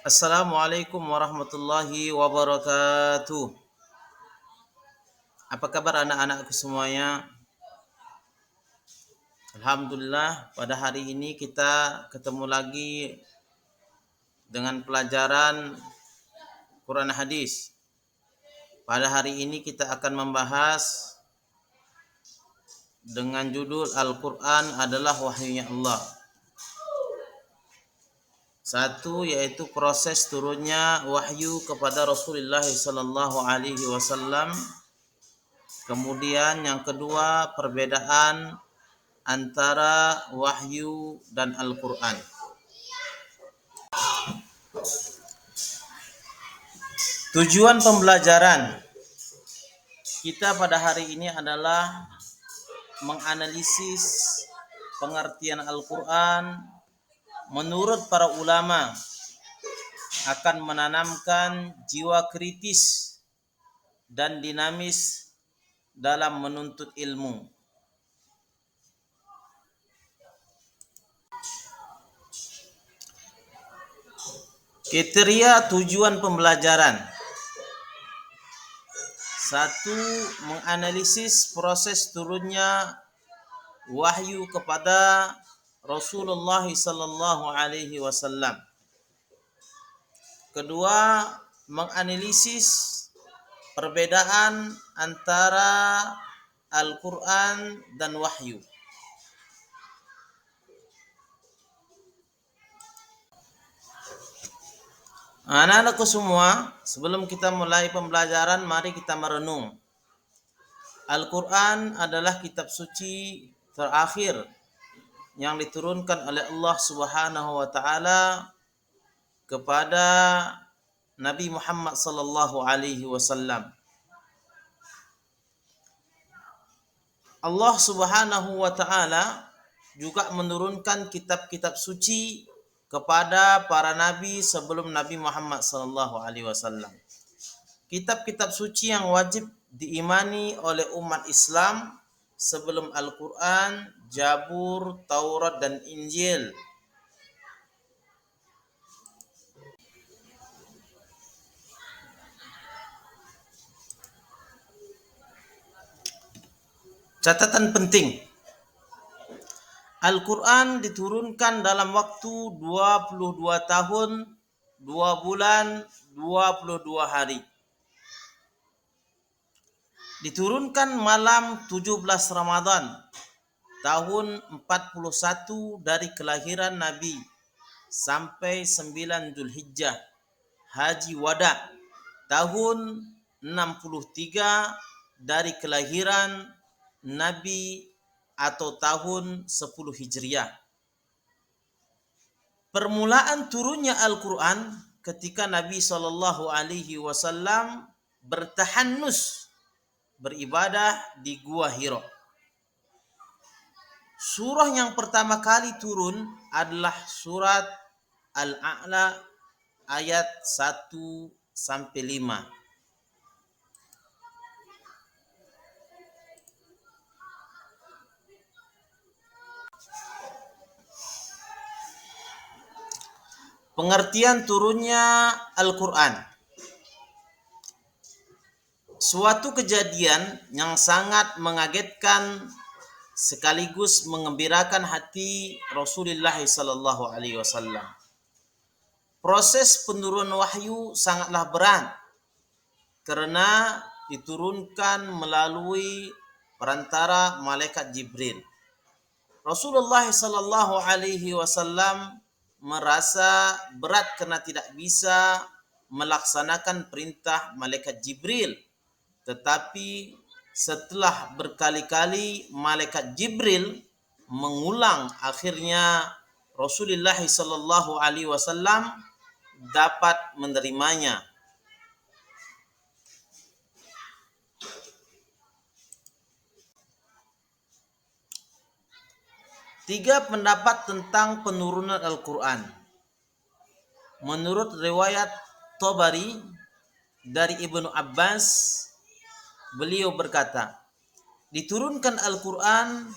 Assalamualaikum warahmatullahi wabarakatuh. Apa kabar anak-anakku semuanya? Alhamdulillah, pada hari ini kita ketemu lagi dengan pelajaran Quran Hadis. Pada hari ini kita akan membahas dengan judul Al-Quran adalah wahyunya Allah. Satu yaitu proses turunnya wahyu kepada Rasulullah sallallahu alaihi wasallam. Kemudian yang kedua, perbedaan antara wahyu dan Al-Quran. Tujuan pembelajaran kita pada hari ini adalah menganalisis pengertian Al-Quran menurut para ulama akan menanamkan jiwa kritis dan dinamis dalam menuntut ilmu. Kriteria tujuan pembelajaran. Satu, menganalisis proses turunnya wahyu kepada Rasulullah sallallahu alaihi wasallam. Kedua, menganalisis perbedaan antara Al-Quran dan wahyu. Anak-anakku semua, sebelum kita mulai pembelajaran, mari kita merenung. Al-Quran adalah kitab suci terakhir yang diturunkan oleh Allah Subhanahu wa taala kepada Nabi Muhammad sallallahu alaihi wasallam. Allah Subhanahu wa taala juga menurunkan kitab-kitab suci kepada para nabi sebelum Nabi Muhammad sallallahu alaihi wasallam. Kitab-kitab suci yang wajib diimani oleh umat Islam sebelum Al-Quran, Zabur, Taurat, dan Injil. Catatan penting. Al-Quran diturunkan dalam waktu 22 tahun, 2 bulan, 22 hari. Diturunkan malam 17 Ramadan tahun 41 dari kelahiran Nabi sampai 9 Zulhijjah Haji Wada tahun 63 dari kelahiran Nabi atau tahun 10 Hijriah. Permulaan turunnya Al-Quran ketika Nabi Shallallahu Alaihi Wasallam bertahannus beribadah di Gua Hira. Surah yang pertama kali turun adalah surat Al-A'la ayat 1 sampai 5. Pengertian turunnya Al-Quran. Suatu kejadian yang sangat mengagetkan sekaligus mengembirakan hati Rasulullah sallallahu alaihi wasallam. Proses penurunan wahyu sangatlah berat karena diturunkan melalui perantara malaikat Jibril. Rasulullah sallallahu alaihi wasallam merasa berat karena tidak bisa melaksanakan perintah malaikat Jibril. Tetapi setelah berkali-kali malaikat Jibril mengulang, akhirnya Rasulullah sallallahu alaihi wasallam dapat menerimanya. Tiga pendapat tentang penurunan Al-Quran. Menurut riwayat Tabari dari Ibnu Abbas, beliau berkata, diturunkan Al-Quran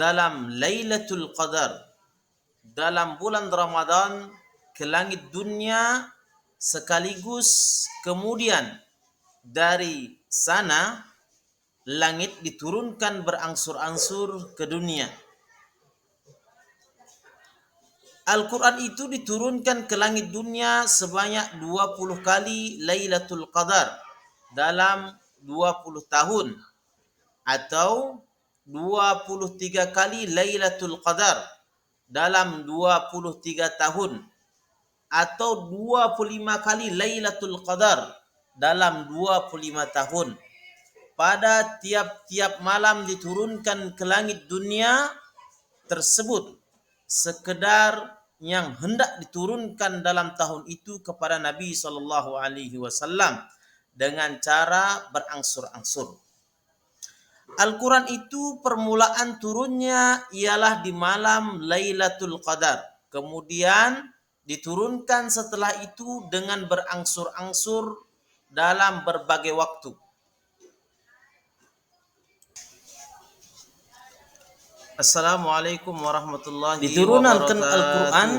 dalam Lailatul Qadar, dalam bulan Ramadan, ke langit dunia sekaligus kemudian dari sana langit diturunkan berangsur-angsur ke dunia. Al-Quran itu diturunkan ke langit dunia sebanyak 20 kali Lailatul Qadar dalam 20 tahun, atau 23 kali Lailatul Qadar dalam 23 tahun, atau 25 kali Lailatul Qadar dalam 25 tahun. Pada tiap-tiap malam diturunkan ke langit dunia tersebut sekedar yang hendak diturunkan dalam tahun itu kepada Nabi sallallahu alaihi wasallam dengan cara berangsur-angsur. Al-Quran itu permulaan turunnya ialah di malam Lailatul Qadar. Kemudian diturunkan setelah itu dengan berangsur-angsur dalam berbagai waktu. Assalamualaikum warahmatullahi wabarakatuh. Diturunkan Al-Quran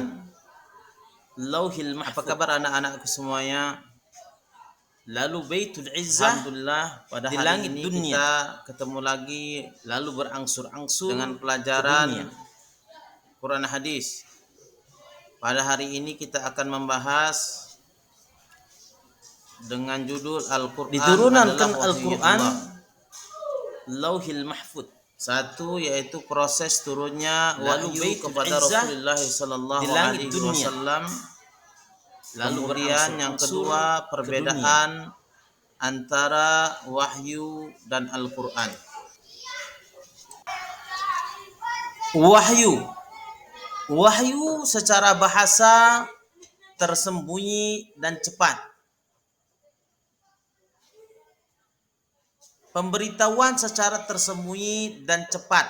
Lauhil Mahfuz. Apa kabar anak-anakku semuanya? Lalu Baitul Izzah, alhamdulillah pada di langit ini dunia kita ketemu lagi, lalu berangsur-angsur dengan pelajaran Quran hadis. Pada hari ini kita akan membahas dengan judul Al-Quran. Diturunkan Al-Quran Lauhil Mahfuz. Satu, yaitu proses turunnya wahyu kepada Rasulullah sallallahu alaihi wasallam. Lalu kemudian yang kedua, perbedaan antara wahyu dan Al-Quran. Wahyu secara bahasa tersembunyi dan cepat. Pemberitahuan secara tersembunyi dan cepat,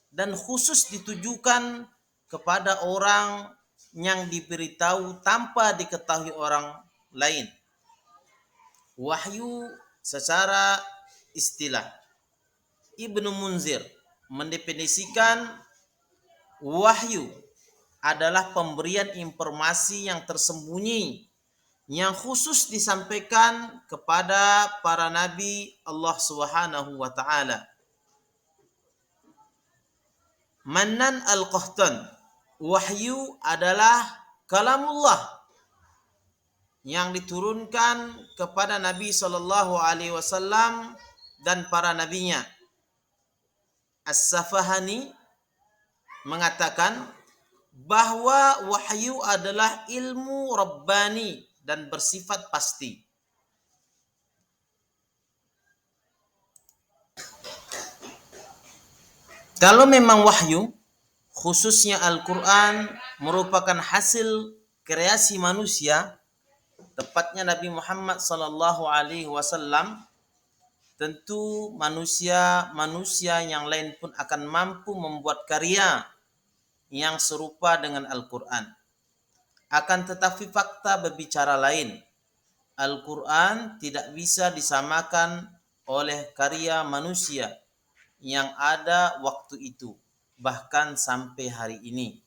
dan khusus ditujukan kepada orang yang diberitahu tanpa diketahui orang lain. Wahyu secara istilah, Ibnu Munzir mendefinisikan wahyu adalah pemberian informasi yang tersembunyi yang khusus disampaikan kepada para nabi Allah Subhanahu wa taala. Mannan Al-Qahtan, wahyu adalah kalamullah yang diturunkan kepada Nabi sallallahu alaihi wasallam dan para nabinya. As-Safahani mengatakan bahwa wahyu adalah ilmu rabbani dan bersifat pasti. Kalau memang wahyu, khususnya Al-Quran, merupakan hasil kreasi manusia, tepatnya Nabi Muhammad sallallahu alaihi wasallam, tentu manusia yang lain pun akan mampu membuat karya yang serupa dengan Al-Quran. Akan tetapi fakta berbicara lain. Al-Quran tidak bisa disamakan oleh karya manusia yang ada waktu itu, bahkan sampai hari ini.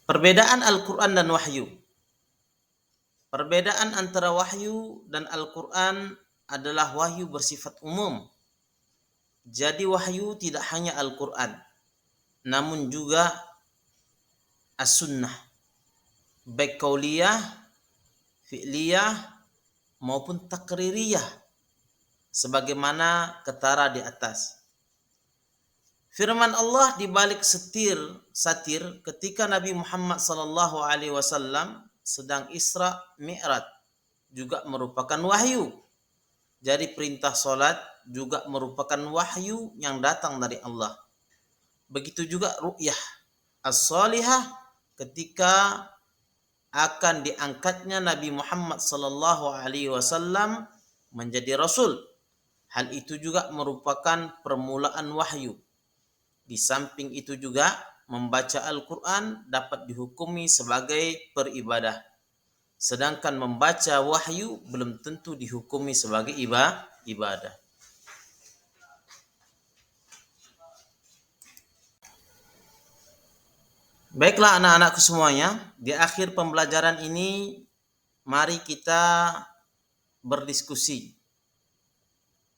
Perbedaan Al-Quran dan wahyu. Perbedaan antara wahyu dan Al-Quran adalah wahyu bersifat umum. Jadi wahyu tidak hanya Al-Quran, namun juga As-Sunnah, baik qauliyah, fi'liyah maupun takririyah, sebagaimana ketara di atas. Firman Allah di balik satir ketika Nabi Muhammad sallallahu alaihi wasallam sedang Isra Mi'raj juga merupakan wahyu. Jadi perintah salat juga merupakan wahyu yang datang dari Allah. Begitu juga ru'yah as-salihah ketika akan diangkatnya Nabi Muhammad sallallahu alaihi wasallam menjadi rasul. Hal itu juga merupakan permulaan wahyu. Di samping itu juga membaca Al-Quran dapat dihukumi sebagai peribadah. Sedangkan membaca wahyu belum tentu dihukumi sebagai ibadah. Baiklah anak-anakku semuanya, di akhir pembelajaran ini mari kita berdiskusi.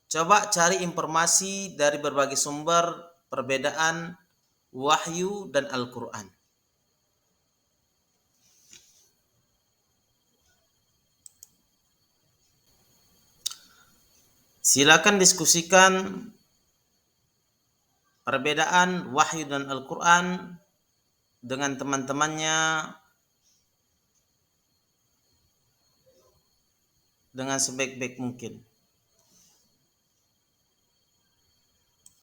Coba cari informasi dari berbagai sumber perbedaan wahyu dan Al-Quran. Silakan diskusikan perbedaan wahyu dan Al-Quran dengan teman-temannya dengan sebaik-baik mungkin.